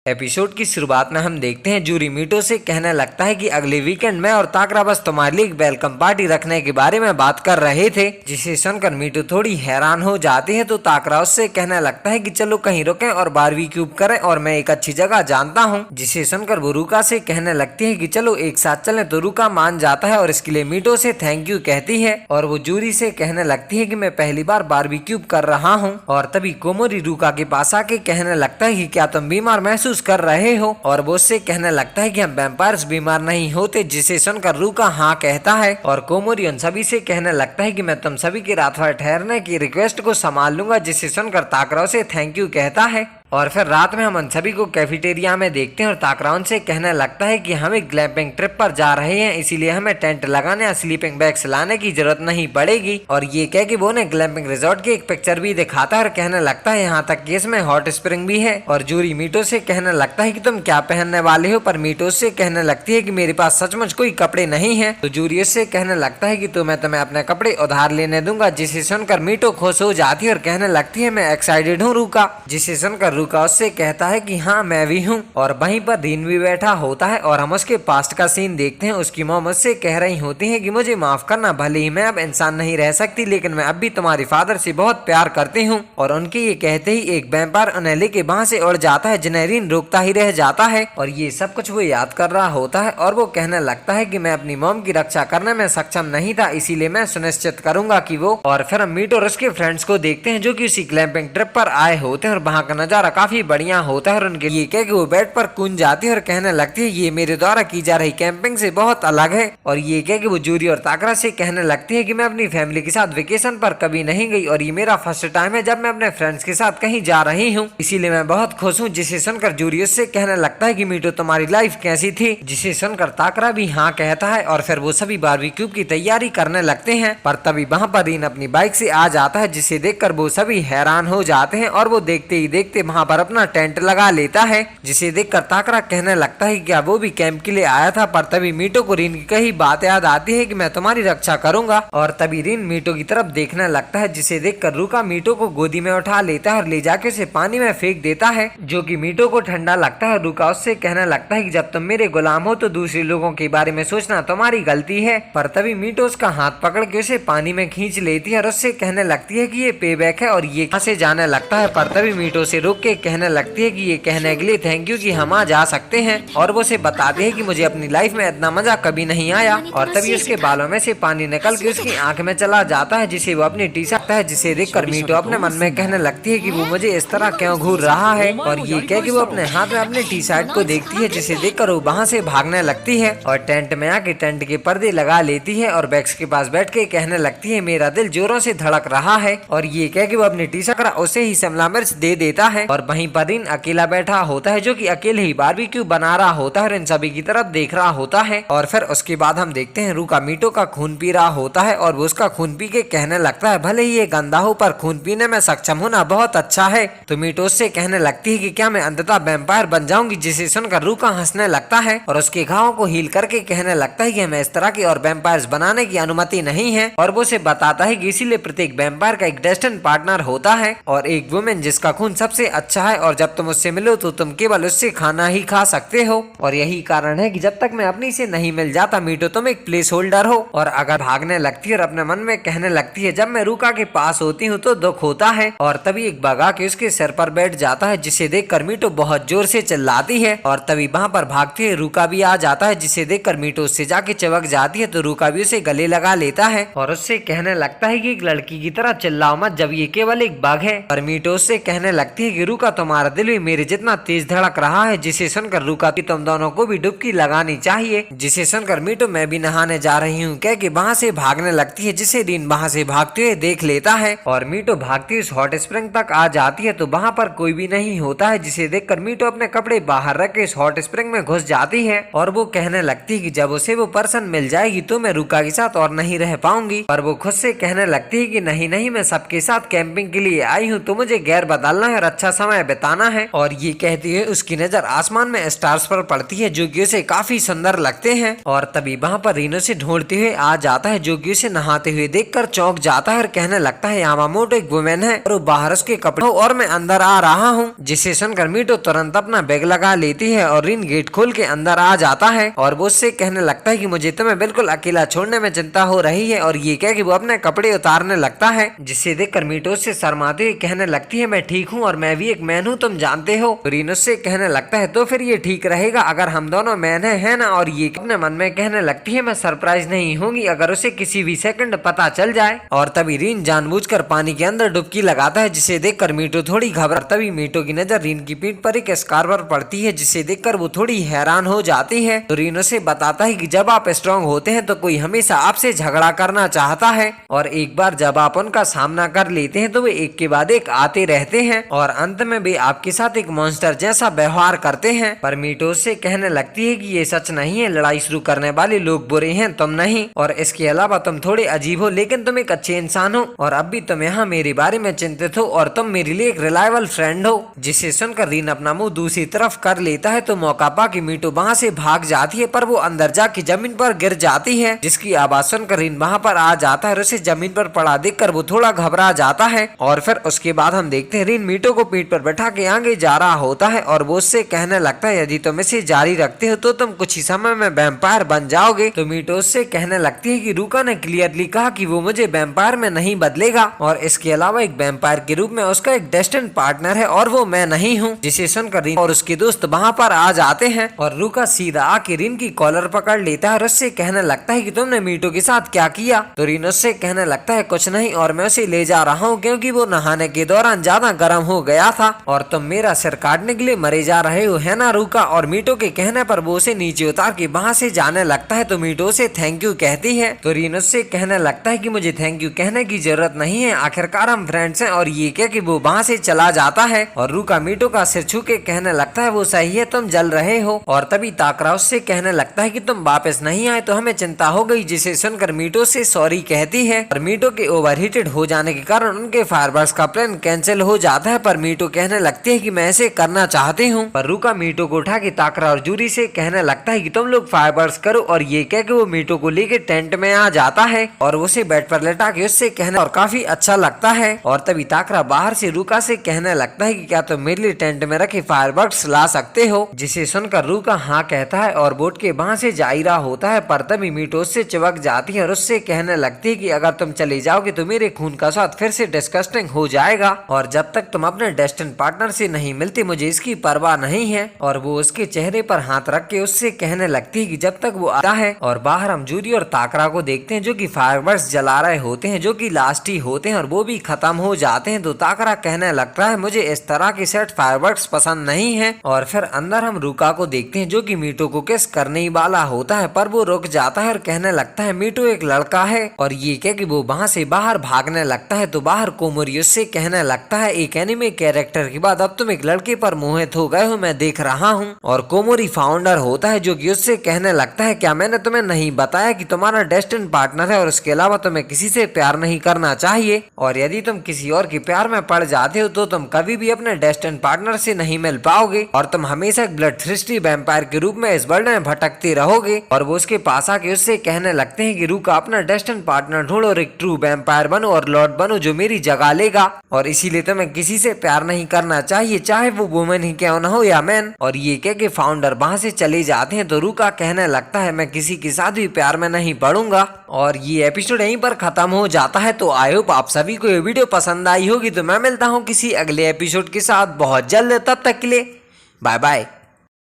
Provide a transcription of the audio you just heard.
Episode की शुरुआत में हम देखते हैं जूरी मीटो से कहने लगता है कि अगले वीकेंड मैं और ताकरा बस तुम्हारे लिए एक वेलकम पार्टी रखने के बारे में बात कर रहे थे, जिसे सुनकर मीटो थोड़ी हैरान हो जाती है। तो ताकरा उससे कहने लगता है कि चलो कहीं रुकें और बारबेक्यू करें और मैं एक अच्छी जगह जानता हूँ, जिसे सुनकर वो रुका से कहने लगती है कि चलो एक साथ चलें। तो रुका मान जाता है और इसके लिए मीटो से थैंक यू कहती है और वो जूरी से कहने लगती है कि मैं पहली बार बारबेक्यू कर रहा हूँ। और तभी कोमोरी रुका के पास आके कहने लगता है कि क्या तुम बीमार महसूस कर रहे हो, और वो उससे कहने लगता है कि हम वैम्पायर्स बीमार नहीं होते, जिसे सुनकर रुका हाँ कहता है। और कोमोरी उन सभी से कहने लगता है कि मैं तुम सभी की रात भर ठहरने की रिक्वेस्ट को संभाल लूंगा, जिसे सुनकर ताकरा से थैंक यू कहता है। और फिर रात में हम उन सभी को कैफेटेरिया में देखते हैं और ताकरा उनसे कहने लगता है कि हम एक ग्लैम्पिंग ट्रिप पर जा रहे हैं, इसीलिए हमें टेंट लगाने या स्लीपिंग बैग्स लाने की जरूरत नहीं पड़ेगी। और ये कह के वो उन्हें ग्लैम्पिंग रिजॉर्ट की एक पिक्चर भी दिखाता है और कहने लगता है यहाँ तक कि इसमें हॉट स्प्रिंग भी है। और जूरी मीटो से कहने लगता है कि तुम क्या पहनने वाले हो, पर मीटो से कहने लगती है कि मेरे पास सचमुच कोई कपड़े नहीं है। तो जूरी उससे कहने लगता है कि मैं तुम्हें अपने कपड़े उधार लेने दूंगा, जिसे सुनकर मीटो खुश हो जाती है और कहने लगती है मैं एक्साइटेड हूँ रुका, जिसे सुनकर रुका उससे कहता है कि हाँ मैं भी हूँ। और वहीं पर दीन भी बैठा होता है और हम उसके पास्ट का सीन देखते हैं। उसकी मॉम उससे कह रही होती है कि मुझे माफ करना, भले ही मैं अब इंसान नहीं रह सकती, लेकिन मैं अब भी तुम्हारे फादर से बहुत प्यार करती हूँ। और उनके ये कहते ही एक वैम्पायर उन्हें लेके वहाँ से उड़ जाता है, जिन्हें रीन रोकता ही रह जाता है। और ये सब कुछ वो याद कर रहा होता है और वो कहने लगता है कि मैं अपनी मॉम की रक्षा करने में सक्षम नहीं था, इसीलिए मैं सुनिश्चित करूंगा कि वो। और फिर हम मीटो और उसके फ्रेंड्स को देखते हैं जो कि उसी ग्लैम्पिंग ट्रिप पर आए होते हैं और वहाँ का नजारा काफी बढ़िया होता है। और उनके लिए कह के वो बेड पर कूद जाती है और कहने लगती है ये मेरे द्वारा की जा रही कैंपिंग से बहुत अलग है। और ये कह के वो जूरी और ताकरा से कहने लगती है कि मैं अपनी फैमिली के साथ वेकेशन पर कभी नहीं गई और ये मेरा फर्स्ट टाइम है जब मैं अपने फ्रेंड्स के साथ कहीं जा रही हूँ, इसीलिए मैं बहुत खुश हूँ। जिसे सुनकर जूरी उससे कहने लगता है कि मीटो तुम्हारी लाइफ कैसी थी, जिसे सुनकर ताकरा भी हाँ कहता है। और फिर वो सभी बारबेक्यू की तैयारी करने लगते हैं, पर तभी वहाँ पर रीन अपनी बाइक से आ जाता है, जिसे देखकर वो सभी हैरान हो जाते हैं। और वो देखते ही देखते वहाँ पर अपना टेंट लगा लेता है, जिसे देखकर ताकरा कहने लगता है कि क्या वो भी कैंप के लिए आया था। पर तभी मीटो को रीन की कही बात याद आती है कि मैं तुम्हारी रक्षा करूंगा। और तभी रीन मीटो की तरफ देखने लगता है, जिसे देखकर रुका मीटो को गोदी में उठा लेता है और ले जाके उसे पानी में फेंक देता है, जो कि मीटो को ठंडा लगता है। रुका उससे कहने लगता है कि जब तुम मेरे गुलाम हो तो दूसरे लोगों के बारे में सोचना तुम्हारी गलती है। पर तभी मीटो उसका हाथ पकड़ के उसे पानी में खींच लेती है और उससे कहने लगती है कि ये पे बैक है और ये यहाँ से जाने लगता है। पर तभी मीटो से रुक के कहने लगती है कि ये कहने के लिए थैंक यू कि हम आ जा सकते हैं। और वो उसे बताते हैं कि मुझे अपनी लाइफ में इतना मजा कभी नहीं आया। और तभी उसके बालों में से पानी निकल के उसकी आंख में चला जाता है, जिसे वो अपनी टी शर्ट है, जिसे देखकर मीटो अपने मन में कहने लगती है कि वो मुझे इस तरह क्यों घूर रहा है। और ये कह के वो अपने हाथ में अपने टी शर्ट को देखती है, जिसे देखकर वो वहाँ से भागने लगती है और टेंट में आके टेंट के पर्दे लगा लेती है और बैग्स के पास बैठ के कहने लगती है मेरा दिल जोरों से धड़क रहा है। और ये कह के वो अपनी टी शर्ट उसे ही शिमला मिर्च दे देता है। और वहीं पर रीन अकेला बैठा होता है, जो कि अकेले ही बारबेक्यू बना रहा होता है और इन सभी की तरफ देख रहा होता है। और फिर उसके बाद हम देखते हैं रुका मीटो का खून पी रहा होता है और वो उसका खून पी के कहने लगता है भले ही ये गंदा हो पर खून पीने में सक्षम होना बहुत अच्छा है। तो मीटो उससे कहने लगती है कि क्या मैं अंततः वैम्पायर बन जाऊंगी, जिसे सुनकर रुका हंसने लगता है और उसके घावों को हील करके कहने लगता है कि हमें इस तरह की और वैम्पायर्स बनाने की अनुमति नहीं है। और वो उसे बताता है कि इसीलिए प्रत्येक वैम्पायर का एक डेस्टिन पार्टनर होता है और एक वुमेन जिसका खून सबसे अच्छा है, और जब तुम उससे मिलो तो तुम केवल उससे खाना ही खा सकते हो। और यही कारण है कि जब तक मैं अपनी से नहीं मिल जाता मीटो तुम एक प्लेस होल्डर हो। और अगर भागने लगती है और अपने मन में कहने लगती है जब मैं रुका के पास होती हूँ तो दुख होता है। और तभी एक बग आके उसके सिर पर बैठ जाता है, जिसे देखकर मीटो बहुत जोर से चिल्लाती है। और तभी वहाँ पर भागते हुए रुका भी आ जाता है, जिसे देखकर मीटो उससे जाके चिपक जाती है। तो रुका भी उसे गले लगा लेता है और उससे कहने लगता है कि एक लड़की की तरह चिल्लाओ मत, जब ये केवल एक बग है। और मीटो उससे कहने लगती है कि रुका तुम्हारा दिल भी मेरे जितना तेज धड़क रहा है, जिसे सुनकर रुका कि तुम दोनों को भी डुबकी लगानी चाहिए। जिसे सुनकर मीटो मैं भी नहाने जा रही हूँ कह के वहाँ से भागने लगती है, जिसे रीन वहाँ से भागते हुए देख लेता है। और मीटो भागती हुई हॉट स्प्रिंग तक आ जाती है तो वहाँ पर कोई भी नहीं होता है, जिसे देखकर मीटो अपने कपड़े बाहर रख के इस हॉट स्प्रिंग में घुस जाती है। और वो कहने लगती है कि जब उसे वो पर्सन मिल जाएगी तो मैं रुका के साथ और नहीं रह पाऊंगी। पर वो खुद से कहने लगती है कि नहीं नहीं, मैं सबके साथ कैंपिंग के लिए आई हूँ, तो मुझे गैर बदलना है और अच्छा समय बिताना है। और ये कहती हुए उसकी नजर आसमान में स्टार्स पर पड़ती है जो कि उसे काफी सुंदर लगते हैं। और तभी वहाँ पर रीन उसे ढूंढते हुए आ जाता है जो कि उसे नहाते हुए देखकर चौंक जाता है और कहने लगता है यामामोटो एक वुमेन है और वो बाहर उसके कपड़े और मैं अंदर आ रहा हूँ। जिसे सुनकर मीटो तुरंत अपना बैग लगा लेती है और रीन गेट खोल के अंदर आ जाता है और वो उससे कहने लगता है कि मुझे तुम्हें बिल्कुल अकेला छोड़ने में चिंता हो रही है। और ये कह कि वो अपने कपड़े उतारने लगता है जिसे देखकर मीटो उससे शर्माते हुए कहने लगती है मैं ठीक हूँ और मैं भी एक मैन हूँ, तुम जानते हो। रीन उससे कहने लगता है तो फिर ये ठीक रहेगा अगर हम दोनों मैन है ना। और ये अपने मन में कहने लगती है मैं सरप्राइज नहीं होंगी अगर उसे किसी भी सेकंड पता चल जाए। और तभी रीन जानबूझकर पानी के अंदर डुबकी लगाता है जिसे देखकर मीटो थोड़ी घबरा। तभी मीटो की नजर रीन की पीठ पर एक स्कार पर पड़ती है जिसे देखकर वो थोड़ी हैरान हो जाती है। तो रीन उसे बताता है कि जब आप स्ट्रांग होते हैं तो कोई हमेशा आपसे झगड़ा करना चाहता है और एक बार जब आप उनका सामना कर लेते हैं तो वे एक के बाद एक आते रहते हैं और अंत में भी आपके साथ एक मॉन्स्टर जैसा व्यवहार करते हैं। पर मीटो से कहने लगती है कि ये सच नहीं है, लड़ाई शुरू करने वाले लोग बुरे हैं, तुम नहीं। और इसके अलावा तुम थोड़े अजीब हो लेकिन तुम एक अच्छे इंसान हो और अब भी तुम यहाँ मेरे बारे में चिंतित हो और तुम मेरे लिए एक रिलायबल फ्रेंड हो। जिसे सुनकर रीन अपना मुंह दूसरी तरफ कर लेता है तो मौका पा कि मीटो वहाँ से भाग जाती है पर वो अंदर जाके जमीन पर गिर जाती है जिसकी आवाज सुनकर रीन वहाँ पर आ जाता है और उसे जमीन पर पड़ा देखकर वो थोड़ा घबरा जाता है। और फिर उसके बाद हम देखते हैं रीन मीटो को पीठ पर बैठा के आगे जा रहा होता है और वो उससे कहने लगता है यदि तुम इसे जारी रखते हो तो तुम कुछ ही समय में वैम्पायर बन जाओगे। तो मीटो उससे कहने लगती है कि रूका ने क्लियरली कहा कि वो मुझे वैम्पायर में नहीं बदलेगा और इसके अलावा एक वैम्पायर के रूप में उसका एक डेस्टिन्ड पार्टनर है और वो मैं नहीं हूँ। जिसे सुनकर रीन और उसके दोस्त वहाँ पर आ जाते हैं और रूका सीधा आके रीन की कॉलर पकड़ लेता है और उससे कहने लगता है कि तुमने मीटो के साथ क्या किया। तो रीन उससे कहने लगता है कुछ नहीं और मैं उसे ले जा रहा हूँ क्योंकि वो नहाने के दौरान ज्यादा गर्म हो गया था और तुम मेरा सिर काटने के लिए मरे जा रहे हो है ना रूका। और मीटो के कहने पर वो उसे नीचे उतार के वहाँ से जाने लगता है तो मीटो से थैंक यू कहती है। तो रीन उससे कहने लगता है कि मुझे थैंक यू कहने की जरूरत नहीं है, आखिरकार हम फ्रेंड्स हैं। और ये कह कि वो वहाँ से चला जाता है और रूका मीटो का सिर छू के कहने लगता है वो सही है, तुम जल रहे हो। और तभी ताकरा उससे कहने लगता है कि तुम वापस नहीं आए तो हमें चिंता हो गई। जिसे सुनकर मीटो से सॉरी कहती है और मीटो के ओवरहीटेड हो जाने के कारण उनके फायरवर्क्स का प्लान कैंसिल हो जाता है। पर मीटो कहने लगती है कि मैं ऐसे करना चाहती हूँ। पर रूका मीटो को उठा के ताकरा और जूरी से कहने लगता है कि तुम लोग फायरवर्क्स करो और ये कह के वो मीटो को लेके टेंट में आ जाता है और उसे बेड पर लेटा के उससे कहने और काफी अच्छा लगता है। और तभी ताकरा बाहर से रूका से कहने लगता है कि क्या तुम मेरे लिए टेंट में रखे फायरवर्क्स ला सकते हो। जिसे सुनकर रूका हाँ कहता है और बोट के वहाँ से जा रहा होता है। पर तभी मीटो उससे चिपक जाती है और उससे कहने लगती है कि अगर तुम चले जाओगे तो मेरे खून का स्वाद फिर से डिस्कस्टिंग हो जाएगा और जब तक तुम अपने डेस्टिन पार्टनर से नहीं मिलती मुझे इसकी परवाह नहीं है। और वो उसके चेहरे पर हाथ रख के उससे कहने लगती है कि जब तक वो आता है। और बाहर हम जूरी और ताकरा को देखते हैं जो कि फायरवर्क्स जला रहे होते हैं जो कि लास्ट ही होते हैं और वो भी खत्म हो जाते हैं। तो ताकरा कहने लगता है मुझे इस तरह की सेट फायरवर्क्स पसंद नहीं है। और फिर अंदर हम रूका को देखते हैं जो कि मीटो को किस करने ही वाला होता है पर वो रुक जाता है और कहने लगता है मीटो एक लड़का है। और ये कह कि वो वहाँ से बाहर भागने लगता है। तो बाहर कोमोरी उससे कहने लगता है एक एनिमे कैरेक्टर के बाद अब तुम एक लड़के पर मोहित हो गए हो, मैं देख रहा हूँ। और कोमोरी फाउंडर होता है जो कि उससे कहने लगता है क्या मैंने तुम्हें नहीं बताया कि तुम्हारा डेस्टिन पार्टनर है और उसके अलावा तुम्हें किसी से प्यार नहीं करना चाहिए और यदि तुम किसी और के प्यार में पड़ जाते हो तो तुम कभी भी अपने डेस्टिन पार्टनर से नहीं मिल पाओगे और तुम हमेशा एक ब्लड थ्रिस्टी वैम्पायर के रूप में इस वर्ल्ड में भटकते रहोगे। और वो उसके पास आके उससे कहने लगते हैं कि रूका अपना डेस्टिन पार्टनर ढूंढो और एक ट्रू वैम्पायर बनो और लॉर्ड बनो जो मेरी जगह लेगा और इसीलिए तुम्हें किसी से प्यार नहीं करना चाहिए चाहे वो वुमेन ही क्यों ना हो या मैन। और ये कह के फाउंडर वहाँ से चले जाते हैं। तो रूका कहने लगता है मैं किसी के साथ भी प्यार में नहीं पड़ूंगा। और ये एपिसोड यहीं पर खत्म हो जाता है। तो आई होप आप सभी को ये वीडियो पसंद आई होगी। तो मैं मिलता हूँ किसी अगले एपिसोड के साथ बहुत जल्द, तब तक के लिए बाय बाय।